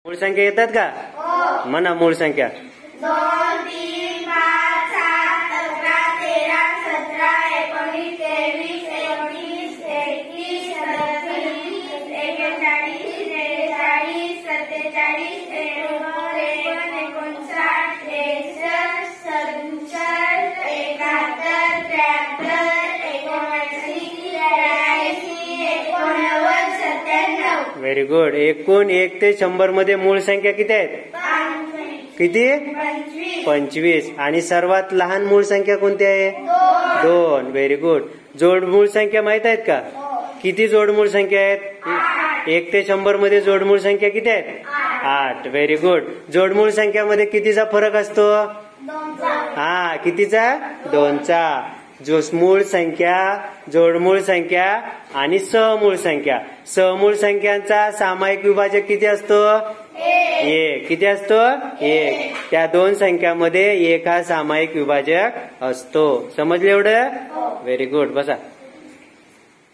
मूळ संख्या येतात का? म्हणा मूळ संख्या. 2, 3, 5, 7, 11, 13, 17, 19, 23, 24, 31, 37, 41, 42, 47, 48, 97. Very good. एकूण 1 ते 100 मध्ये मूळ संख्या किती आहेत? किती? 25. आणि सर्वात लहान मूळ संख्या कोणती आहे? 2. Very good. जोड मूळ संख्या माहित आहेत का? किती जोड मूळ संख्या आहेत? 1 ते 100 मध्ये जोड मूळ संख्या किती आहेत? 8. Very good. जोड मूळ संख्यामध्ये कितीचा फरक असतो? हा, कितीचा? 2चा. जो मूळ संख्या, जोडमूळ संख्या आणि सहमूळ संख्या. सहमूळ संख्यांचा सामायिक विभाजक किती असतो? 1. किती असतो? 1. त्या दोन संख्यामध्ये 1 हा सामायिक विभाजक असतो. समजले एवढं? Very good. बसा.